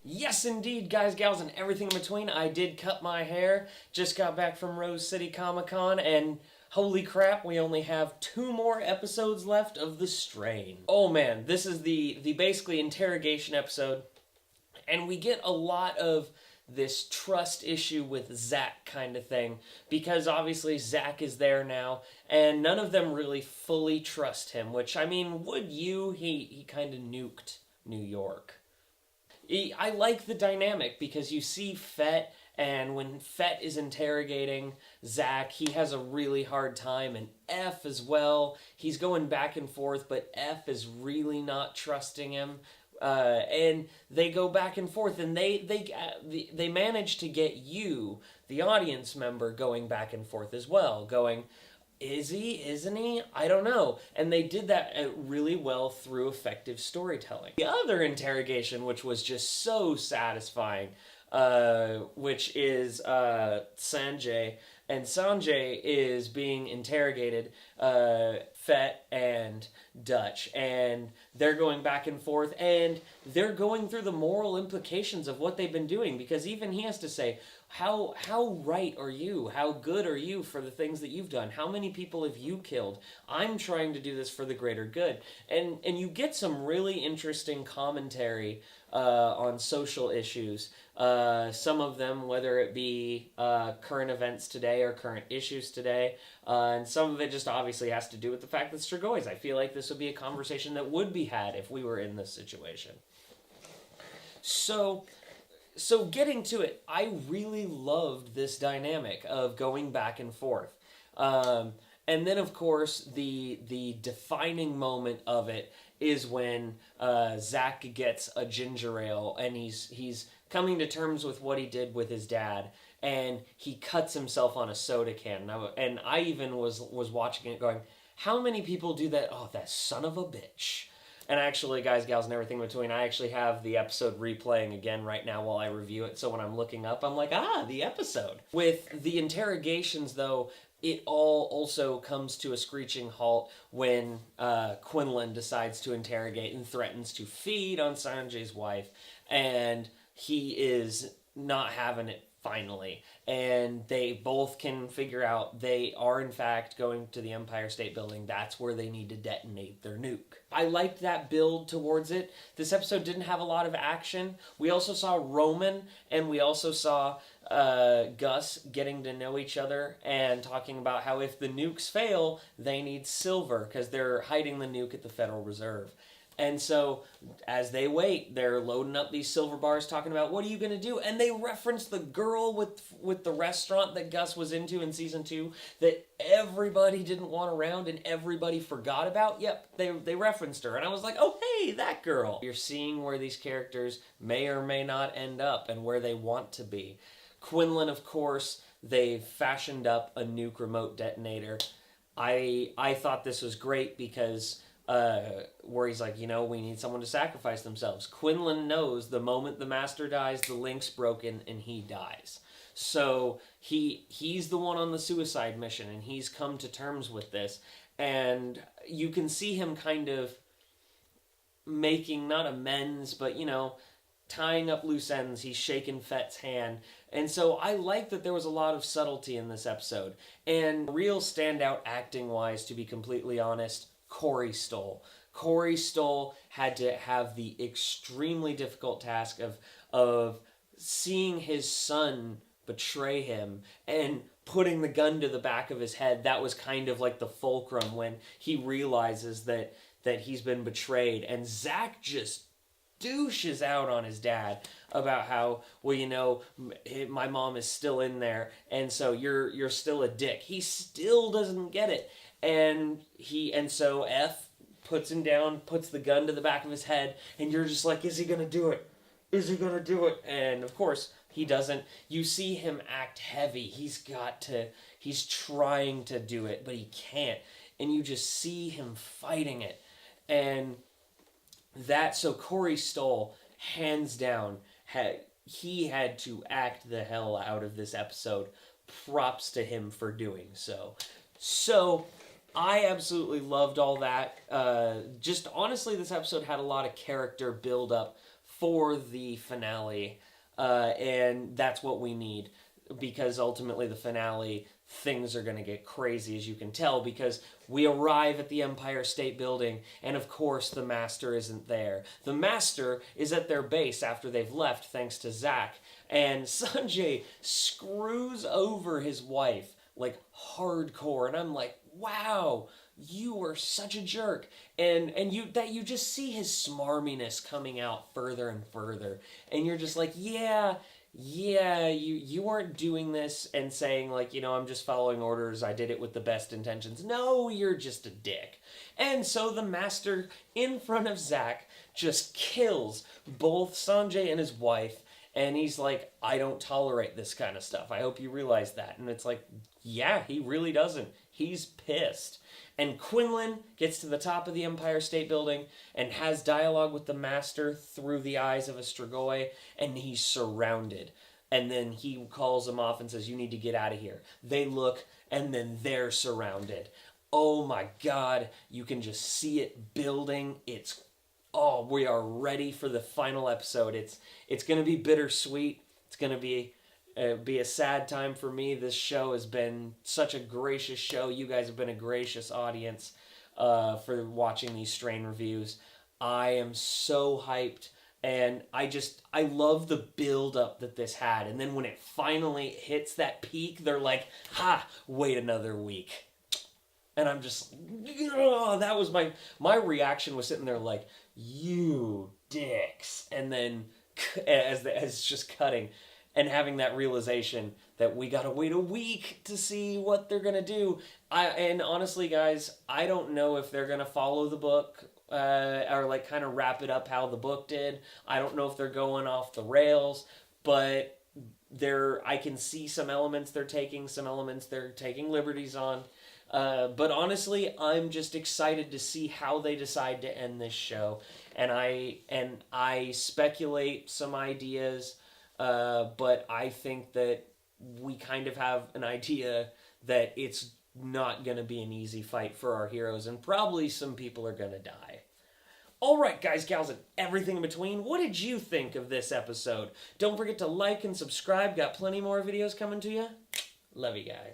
Yes, indeed, guys, gals, and everything in between. I did cut my hair, just got back from Rose City Comic Con, and holy crap, we only have 2 more episodes left of The Strain. Oh man, this is the basically interrogation episode, and we get a lot of this trust issue with Zach kind of thing, because obviously Zach is there now, and none of them really fully trust him, which, I mean, would you? He kind of nuked New York. I like the dynamic because you see Fett, and when Fett is interrogating Zach, he has a really hard time, and F as well. He's going back and forth, but F is really not trusting him. And they go back and forth, and they manage to get you, the audience member, going back and forth as well, going, is he? Isn't he? I don't know. And they did that really well through effective storytelling. The other interrogation, which was just so satisfying, which is Sanjay. And Sanjay is being interrogated, Fett and Dutch. And they're going back and forth, and they're going through the moral implications of what they've been doing. Because even he has to say, how right are you? How good are you for the things that you've done? How many people have you killed? I'm trying to do this for the greater good. And you get some really interesting commentary on social issues. Some of them, whether it be current events today or current issues today. And some of it just obviously has to do with the fact that Strigoi. I feel like this would be a conversation that would be had if we were in this situation. So getting to it, I really loved this dynamic of going back and forth. And then, of course, the defining moment of it is when Zach gets a ginger ale, and he's coming to terms with what he did with his dad, and he cuts himself on a soda can. And I even was watching it going, how many people do that? Oh, that son of a bitch. And actually, guys, gals, and everything in between, I actually have the episode replaying again right now while I review it. So when I'm looking up, I'm like, the episode. With the interrogations, though, it all also comes to a screeching halt when Quinlan decides to interrogate and threatens to feed on Sanjay's wife. And he is not having it, finally. And they both can figure out they are in fact going to the Empire State Building. That's where they need to detonate their nuke. I liked that build towards it. This episode didn't have a lot of action. We also saw Roman, and we also saw Gus getting to know each other and talking about how if the nukes fail, they need silver because they're hiding the nuke at the Federal Reserve. And so, as they wait, they're loading up these silver bars, talking about, what are you going to do? And they reference the girl with the restaurant that Gus was into in Season 2 that everybody didn't want around and everybody forgot about. Yep, they referenced her. And I was like, oh, hey, that girl. You're seeing where these characters may or may not end up and where they want to be. Quinlan, of course, they've fashioned up a nuke remote detonator. I thought this was great because... where he's like, we need someone to sacrifice themselves. Quinlan knows the moment the master dies, the link's broken and he dies. So he's the one on the suicide mission, and he's come to terms with this. And you can see him kind of making, not amends, but, tying up loose ends. He's shaking Fett's hand. And so I like that there was a lot of subtlety in this episode. And real standout acting-wise, to be completely honest, Corey Stoll. Corey Stoll had to have the extremely difficult task of seeing his son betray him and putting the gun to the back of his head. That was kind of like the fulcrum when he realizes that he's been betrayed. And Zach just douches out on his dad about how, my mom is still in there, and so you're still a dick. He still doesn't get it. And so F puts him down, puts the gun to the back of his head, and you're just like, is he gonna do it? Is he gonna do it? And of course, he doesn't. You see him act heavy. He's trying to do it, but he can't. And you just see him fighting it. And so Corey Stoll, hands down, he had to act the hell out of this episode. Props to him for doing so. So, I absolutely loved all that. Just honestly, this episode had a lot of character build up for the finale, and that's what we need, because ultimately the finale, things are going to get crazy, as you can tell, because we arrive at the Empire State Building, and of course the Master isn't there. The Master is at their base after they've left, thanks to Zack, and Sanjay screws over his wife, like, hardcore, and I'm like, wow, you are such a jerk. And you just see his smarminess coming out further and further, and you're just like, yeah, you weren't doing this and saying, like, I'm just following orders, I did it with the best intentions. No, you're just a dick. And so the Master, in front of Zack, just kills both Sanjay and his wife, and he's like, I don't tolerate this kind of stuff. I hope you realize that. And it's like, yeah, he really doesn't. He's pissed. And Quinlan gets to the top of the Empire State Building and has dialogue with the Master through the eyes of a Strigoi, and he's surrounded. And then he calls them off and says, you need to get out of here. They look, and then they're surrounded. Oh my God, you can just see it building. We are ready for the final episode. It's going to be bittersweet. It's going to be a sad time for me. This show has been such a gracious show. You guys have been a gracious audience for watching these Strain reviews. I am so hyped, and I love the build up that this had. And then when it finally hits that peak, they're like, wait another week. And I'm just, that was my reaction, was sitting there like, you dicks. And then as it's just cutting, and having that realization that we gotta wait a week to see what they're gonna do. And honestly, guys, I don't know if they're gonna follow the book, or like kind of wrap it up how the book did. I don't know if they're going off the rails, but I can see some elements they're taking, some elements they're taking liberties on. But honestly, I'm just excited to see how they decide to end this show. And I speculate some ideas, but I think that we kind of have an idea that it's not going to be an easy fight for our heroes, and probably some people are going to die. Alright, guys, gals, and everything in between, what did you think of this episode? Don't forget to like and subscribe. Got plenty more videos coming to you. Love you guys.